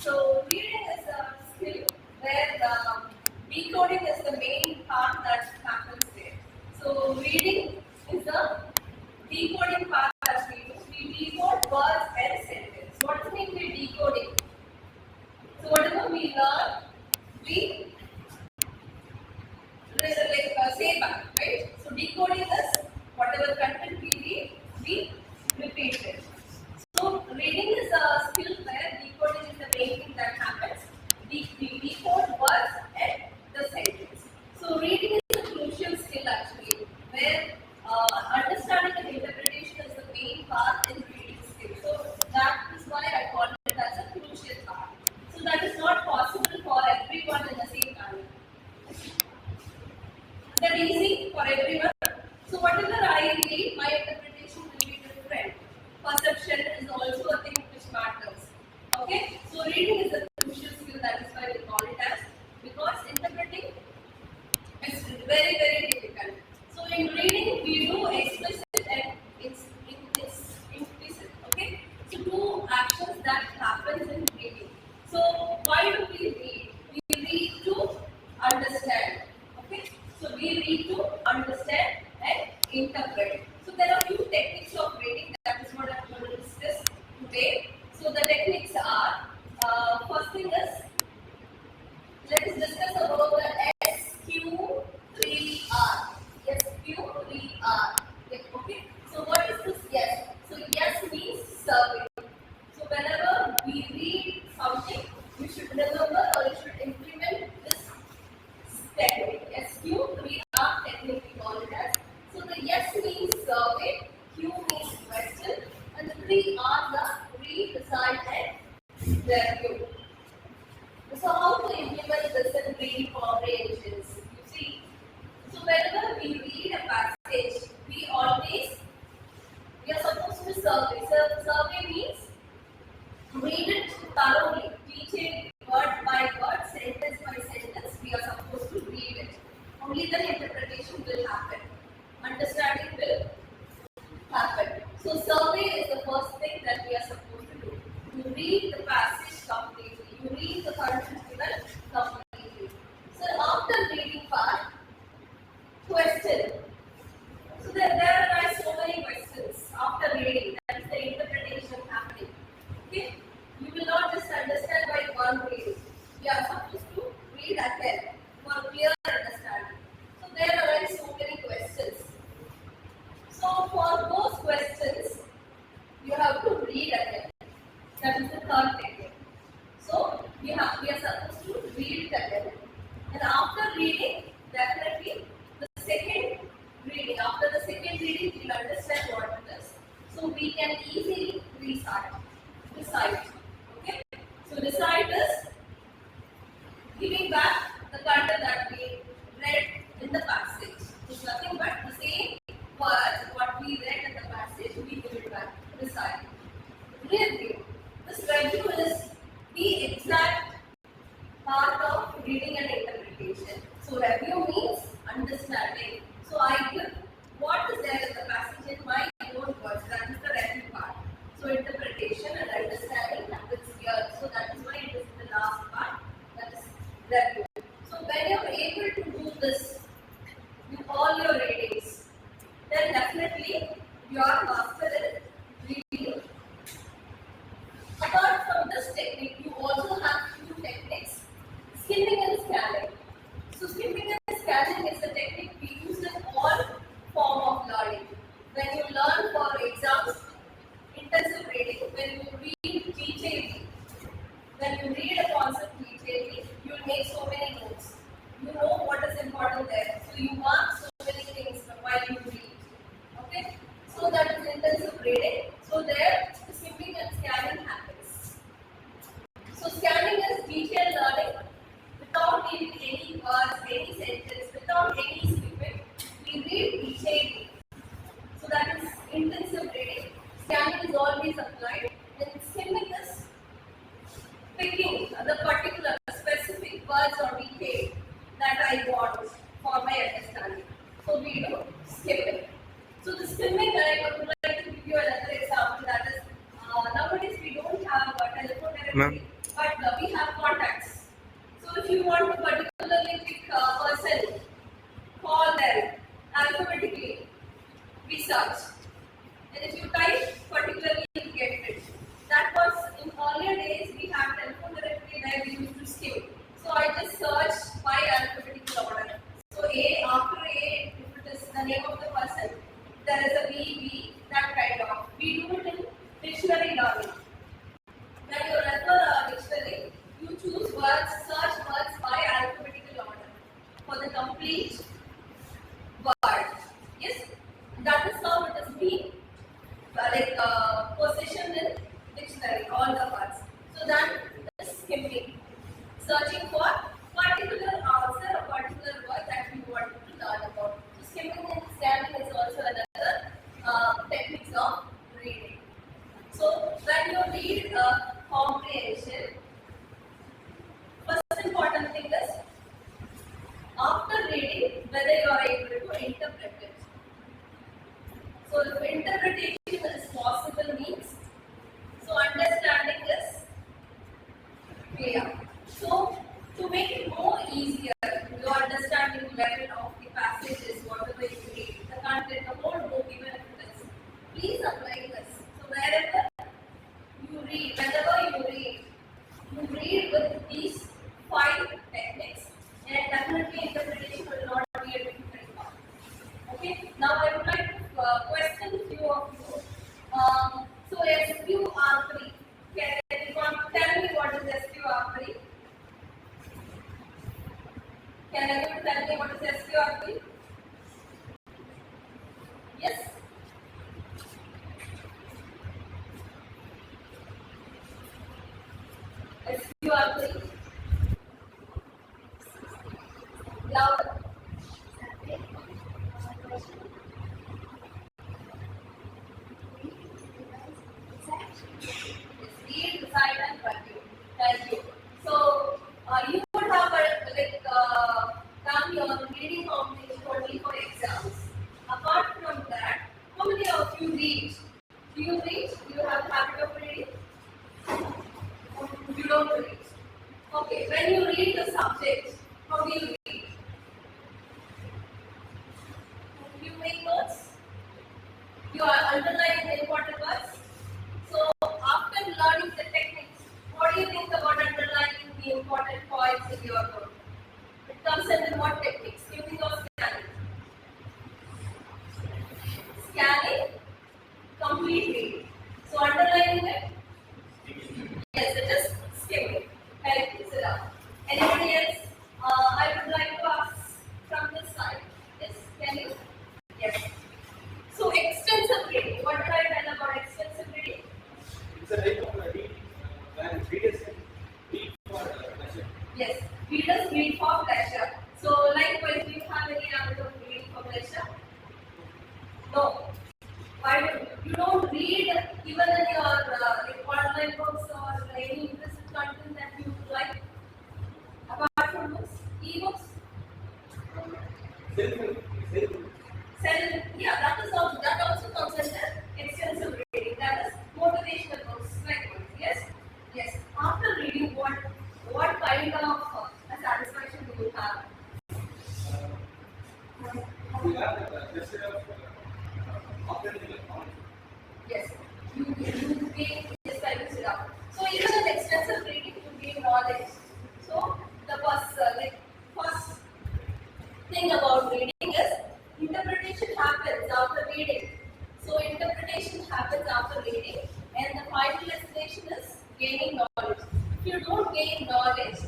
So reading is a skill where decoding is the main part that happens there. So reading is the decoding part that we do. We decode words and sentences. What does it mean by decoding? So whatever we learn, we say back, right? So decoding is whatever content we read, we repeat it. So reading is a skill where decoding is the main thing that happens. We decode words and the sentence. So reading is a crucial skill actually, where understanding and interpretation is the main part in reading skill. So that is why I call it as a crucial part. So that is not possible for everyone in the same manner. That easy for everyone. So whatever I read, my interpretation will be different. Perception is also a thing which matters. Okay? So reading is a crucial skill, that is why we call it as, because interpreting is very, very difficult. So in reading we do explicit and implicit. Okay? So two actions that happens in reading. So why do we read? We read to understand. Okay? So we read to understand and interpret. So there are few techniques of reading. That is what I am going to discuss today. So the techniques are, first thing is, let us discuss about the SQ3R. SQ3R. Okay. So what is this yes? So yes means survey. So whenever we read something, you should remember or you should implement this technique. SQ3R technique we call it as. So the yes means survey, Q means question, and the 3 are the read, decide, and review. So how to implement this in reading comprehensions? You see, so whenever we read a passage, we are supposed to survey. So survey means read it thoroughly, detailed, word by word, sentence by sentence. We are supposed to read it. Only then interpretation will happen. Understanding will happen. So survey is the first thing that we are supposed to do. You read the passage completely. You read the content given completely. So after reading part, question. So there are so many questions after reading. That is the interpretation happening. Okay? You will not just understand by one reading. You are supposed to read again for clear understanding. So there are so many questions. So for those questions, you have to read again. That is the third technique. So we are supposed to read it again. And after reading, definitely the second reading. After the second reading, we will understand what it is. So we can easily decide. Okay? So decide is giving back the content that we read in the passage. It's nothing but the same words what we read in the passage, we give it back. Decide. Review. This review is the exact part of reading and interpretation. So review means understanding. So I give what is there in the passage in my own words. That is the review part. So interpretation and understanding happens here. So that is why it is the last part. That is review. So when you are able to do this with all your readings, then definitely you are master in reading. Apart from this technique, you also have two techniques, skimming and scanning. So skimming and scanning is a technique we use in all form of learning. When you learn for exams, intensive reading, when you read detailedly, when you read a concept detailedly, you will make so many notes. You know what is important there. So you mark so many things while you read. Okay? So that is intensive reading. So there the skimming and scanning happens. So scanning is detailed learning without needing any words, any sentence, without any skipping. We read detailedly. So that is intensive reading. Scanning is always applied. Then skimming is picking the particular specific words or detail that I want for my understanding. So we do skimming. So the skimming, I would like to give you another example. That is, nowadays we don't have a telephone directory, but we have contacts. So if you want to particularly pick a person, call them alphabetically, we search. And if you type particularly, you get it. That was in earlier days, we had telephone directory where we used to skim. So I just searched by alphabetical order. So A, after A, if it is the name of the person, there is a B, that kind of. We do it in dictionary learning. When you refer a dictionary, you choose words, search words by alphabetical order for the complete word. Yes, that is how it is being positioned in dictionary, all the words. So that is skimming, searching for particular answer, a particular word that you want to learn about. So skimming and scanning is also another techniques of reading. So when you read comprehension, first important thing is after reading whether you are able to interpret it. So if interpretation is possible means, so understanding is clear. So to make it more easier, your understanding level of the passages, whatever you read, the content, the whole book, even if it is, please apply this. So wherever you read, whenever you read with these 5 techniques, and definitely interpretation will not be a difficult part. Okay, now I would like to question few of you. So SQR3, can anyone tell me what is SQR3? Can anyone tell me what is SQR3? Yes? SQR3? Louder. Read, recite, and continue. Thank you. So you would have done your reading competition only for exams. Apart from that, how many of you read? Do you read? Do you have the habit of reading? You don't read. Okay. When you read the subject, how do you read? Do you make notes? You are underlining the important words. So after learning the techniques, what do you think about underlining the important points in your book? It comes under what techniques? Skimming or scanning? Scanning, complete reading. So underlining it? Yes, it is skimming. Correct, sit down. Anybody else? I would like to ask from this side. Yes, can you? Yes. So extensive reading. What did I tell about extensive reading? It's a type of reading when readers read for pleasure. Yes, readers read for pleasure. So likewise, do you have any habit of reading for pleasure? No. Why do you don't read even in your online books or any implicit content that you like? Apart from books, e-books? Yeah, that also comes under extensive reading. That is motivational books, likewise. Yes, yes. After reading, what kind of a satisfaction do you have? We have the pleasure of operating knowledge. Yes, you gain this kind of stuff. So even in extensive reading, you gain knowledge. So the first thing about reading is interpretation happens after reading. So interpretation happens after reading, and the final destination is gaining knowledge. If you don't gain knowledge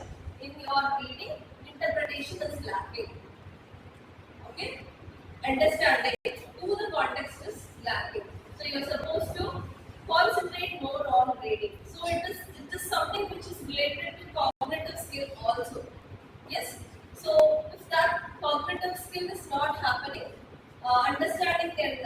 in your reading, interpretation is lacking. Okay, understanding to the context is lacking. So you are supposed to concentrate more on reading. So it is something which is related to cognitive skill also. Yes. So if that cognitive skill is not happening, understanding can